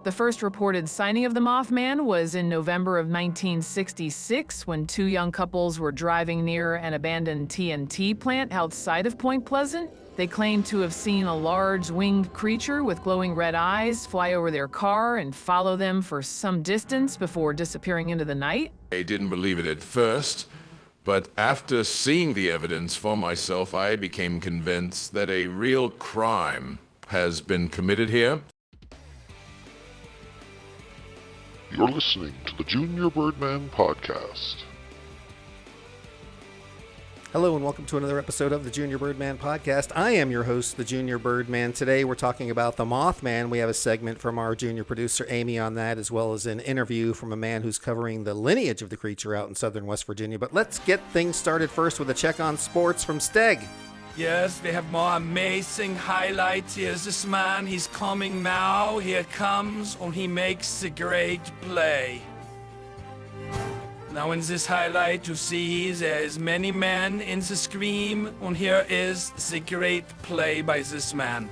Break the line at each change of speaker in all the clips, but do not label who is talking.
The first reported sighting of the Mothman was in November of 1966 when two young couples were driving near an abandoned TNT plant outside of Point Pleasant. They claimed to have seen a large winged creature with glowing red eyes fly over their car and follow them for some distance before disappearing into the night.
I didn't believe it at first, but after seeing the evidence for myself, I became convinced that a real crime has been committed here.
You're listening to the Junior Birdman Podcast.
Hello and welcome to another episode of the Junior Birdman Podcast. I am your host, the Junior Birdman. Today we're talking about the Mothman. We have a segment from our junior producer, Amy, on that, as well as an interview from a man who's covering the lineage of the creature out in southern West Virginia. But let's get things started first with a check on sports from Steg.
Yes, we have more amazing highlights. Here's this man, he's coming now. Here comes, and he makes a great play. Now in this highlight you see there is many men in the screen, and here is the great play by this man.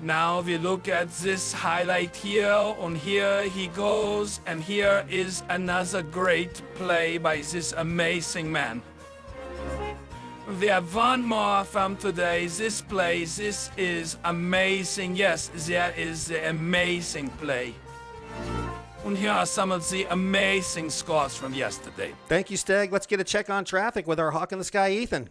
Now we look at this highlight here, and here he goes, and here is another great play by this amazing man. We have one more from today. This play, this is amazing. Yes, there is the amazing play. And here are some of the amazing scores from yesterday.
Thank you, Steg. Let's get a check on traffic with our Hawk in the Sky, Ethan.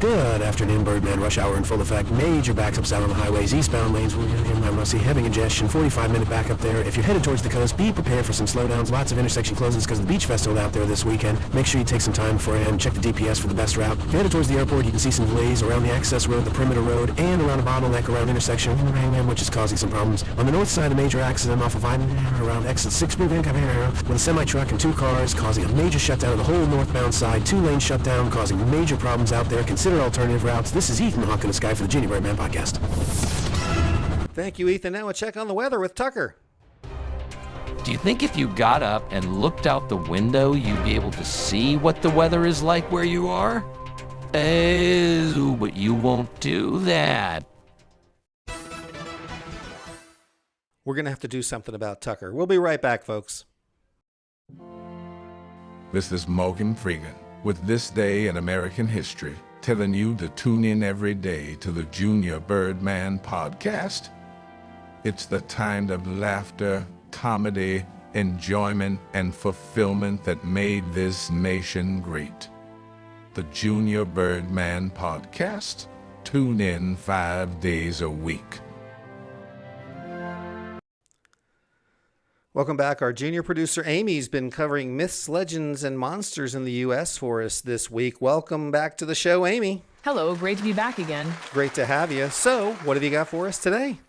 Good afternoon, Birdman. Rush hour in full effect. Major backups out on the highways. Eastbound lanes, we're in Rusty. Heavy congestion. 45-minute backup there. If you're headed towards the coast, be prepared for some slowdowns. Lots of intersection closings because of the beach festival out there this weekend. Make sure you take some time beforehand. Check the DPS for the best route. If you're headed towards the airport, you can see some delays around the access road, the perimeter road, and around a bottleneck around intersection, which is causing some problems. On the north side, a major accident off of around exit 6 with a semi-truck and two cars causing a major shutdown of the whole northbound side. 2-lane shutdown causing major problems out there. Consider alternative routes. This is Ethan, Hawk in the Sky for the Junior Birdman Podcast.
Thank you, Ethan. Now a check on the weather with Tucker.
Do you think if you got up and looked out the window, you'd be able to see what the weather is like where you are? Oh, but you won't do that.
We're going to have to do something about Tucker. We'll be right back, folks.
This is Morgan Freeman with This Day in American History, telling you to tune in every day to the Junior Birdman Podcast. It's the kind of laughter, comedy, enjoyment, and fulfillment that made this nation great. The Junior Birdman Podcast. Tune in 5 days a week.
Welcome back. Our junior producer, Amy's been covering myths, legends, and monsters in the U.S. for us this week. Welcome back to the show, Amy.
Hello, great to be back again.
Great to have you. So, what have you got for us today?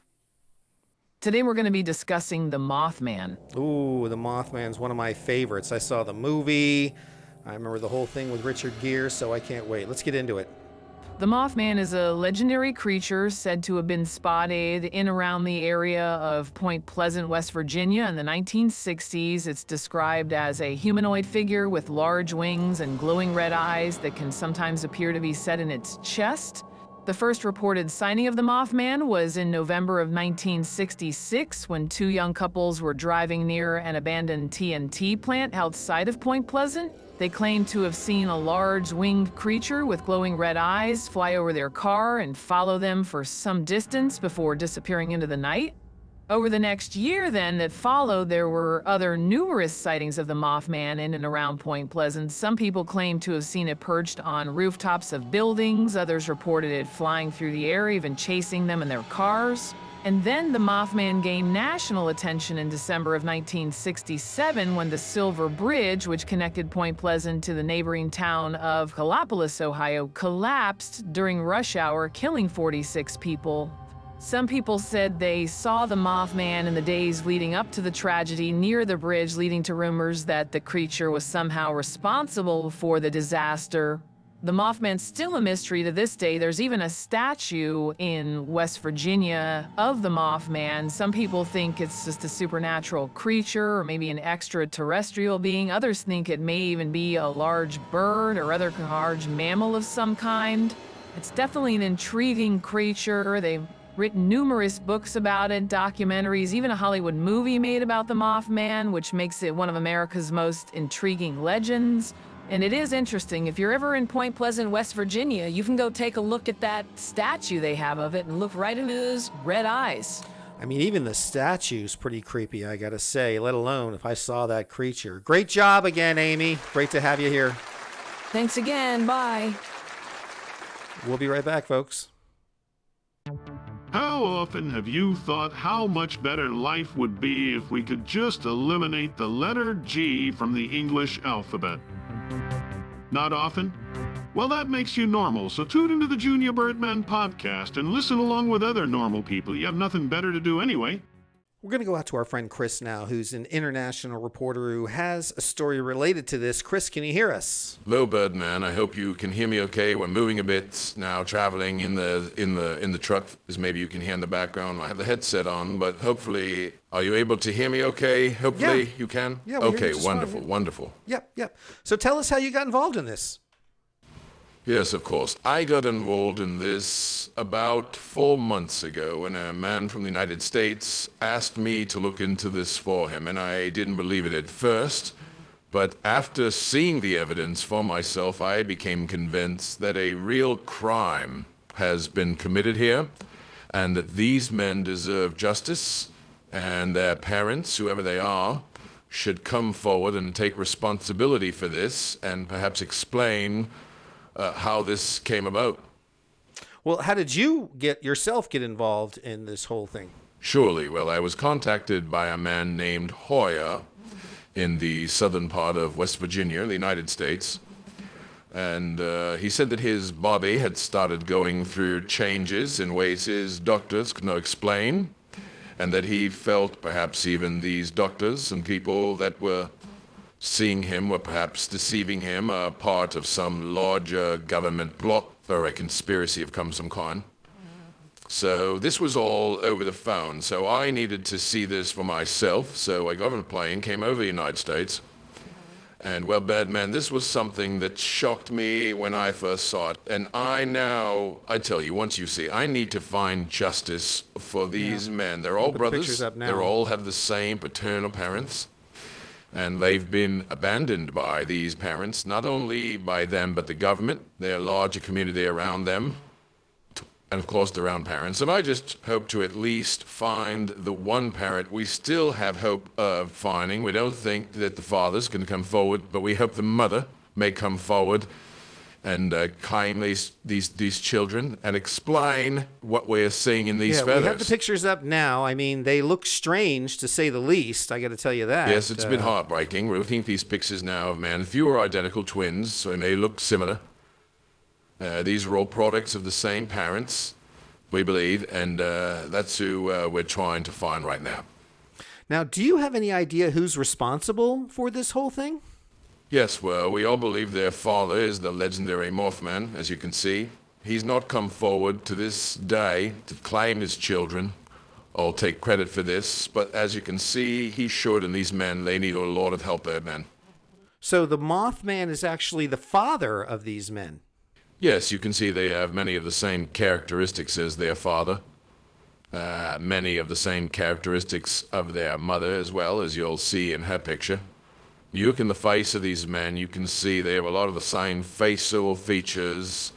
Today we're going to be discussing the Mothman.
Ooh, the Mothman's one of my favorites. I saw the movie. I remember the whole thing with Richard Gere, so I can't wait. Let's get into it.
The Mothman is a legendary creature said to have been spotted in around the area of Point Pleasant, West Virginia in the 1960s. It's described as a humanoid figure with large wings and glowing red eyes that can sometimes appear to be set in its chest. The first reported sighting of the Mothman was in November of 1966 when two young couples were driving near an abandoned TNT plant outside of Point Pleasant. They claimed to have seen a large winged creature with glowing red eyes fly over their car and follow them for some distance before disappearing into the night. Over the next year then that followed, there were other numerous sightings of the Mothman in and around Point Pleasant. Some people claimed to have seen it perched on rooftops of buildings. Others reported it flying through the air, even chasing them in their cars. And then the Mothman gained national attention in December of 1967 when the Silver Bridge, which connected Point Pleasant to the neighboring town of Gallipolis, Ohio, collapsed during rush hour, killing 46 people. Some people said they saw the Mothman in the days leading up to the tragedy near the bridge, leading to rumors that the creature was somehow responsible for the disaster. The Mothman's still a mystery to this day. There's even a statue in West Virginia of the Mothman. Some people think it's just a supernatural creature or maybe an extraterrestrial being. Others think it may even be a large bird or other large mammal of some kind. It's definitely an intriguing creature. They written numerous books about it, documentaries, even a Hollywood movie made about the Mothman, which makes it one of America's most intriguing legends. And it is interesting. If you're ever in Point Pleasant, West Virginia, you can go take a look at that statue they have of it and look right into those red eyes.
I mean, even the statue's pretty creepy, I gotta say, let alone if I saw that creature. Great job again, Amy. Great to have you here.
Thanks again. Bye.
We'll be right back, folks.
How often have you thought how much better life would be if we could just eliminate the letter G from the English alphabet? Not often? Well, that makes you normal, so tune into the Junior Birdman podcast and listen along with other normal people. You have nothing better to do anyway.
We're going to go out to our friend Chris now, who's an international reporter who has a story related to this. Chris, can you hear us?
Hello, Birdman. I hope you can hear me okay. We're moving a bit now, traveling in the truck, as maybe you can hear in the background. I have the headset on, but hopefully, are you able to hear me okay? Hopefully, you can?
Yeah, we hear you
okay,
just
wonderful,
fine.
wonderful.
Yep. So tell us how you got involved in this.
Yes, of course. I got involved in this about 4 months ago when a man from the United States asked me to look into this for him, and I didn't believe it at first. But after seeing the evidence for myself, I became convinced that a real crime has been committed here, and that these men deserve justice, and their parents, whoever they are, should come forward and take responsibility for this, and perhaps explain how this came about.
Well, how did you get involved in this whole thing?
Surely. Well, I was contacted by a man named Hoyer in the southern part of West Virginia, the United States. And he said that his body had started going through changes in ways his doctors could not explain, and that he felt perhaps even these doctors and people that were seeing him were perhaps deceiving him, a part of some larger government plot or a conspiracy of some kind. So this was all over the phone. So I needed to see this for myself. So I got on a plane, came over the United States. And well, Birdman, this was something that shocked me when I first saw it. And I tell you, once you see, I need to find justice for these men. They're all brothers. They all have the same paternal parents. And they've been abandoned by these parents, not only by them, but the government, their larger community around them, and of course their own parents. And I just hope to at least find the one parent we still have hope of finding. We don't think that the father's going to come forward, but we hope the mother may come forward and claim these children and explain what we're seeing in these feathers.
We have the pictures up now. I mean, they look strange, to say the least. I got to tell you that.
Yes, it's been heartbreaking. We're looking at these pictures now of men. Few are identical twins, so they may look similar. These are all products of the same parents, we believe, and that's who we're trying to find right now.
Now, do you have any idea who's responsible for this whole thing?
Yes, well, we all believe their father is the legendary Mothman, as you can see. He's not come forward to this day to claim his children or take credit for this, but as you can see, he should, and these men, they need a lot of help, Birdman.
So the Mothman is actually the father of these men?
Yes, you can see they have many of the same characteristics as their father. Many of the same characteristics of their mother as well, as you'll see in her picture. You look in the face of these men, you can see they have a lot of the same facial features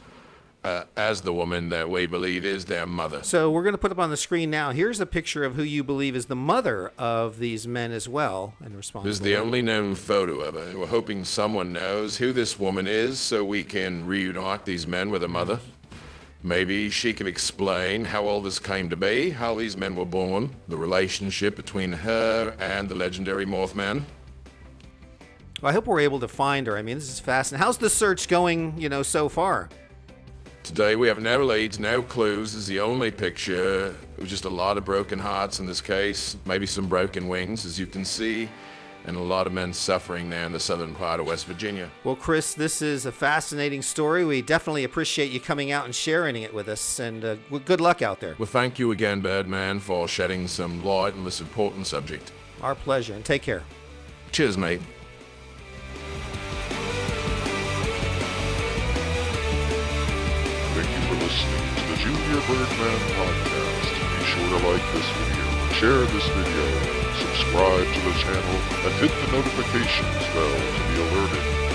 as the woman that we believe is their mother.
So we're going to put up on the screen now. Here's a picture of who you believe is the mother of these men as well. And responsible.
This is the only known photo of her. We're hoping someone knows who this woman is so we can reunite these men with her mother. Maybe she can explain how all this came to be, how these men were born, the relationship between her and the legendary Mothman.
Well, I hope we're able to find her. I mean, this is fascinating. How's the search going, so far?
Today we have no leads, no clues. This is the only picture. It was just a lot of broken hearts in this case, maybe some broken wings, as you can see, and a lot of men suffering there in the southern part of West Virginia.
Well, Chris, this is a fascinating story. We definitely appreciate you coming out and sharing it with us, and good luck out there.
Well, thank you again, Birdman, for shedding some light on this important subject.
Our pleasure, and take care.
Cheers, mate.
Thank you for listening to the Junior Birdman Podcast. sure to like this video, share this video, subscribe to the channel, and hit the notifications bell to be alerted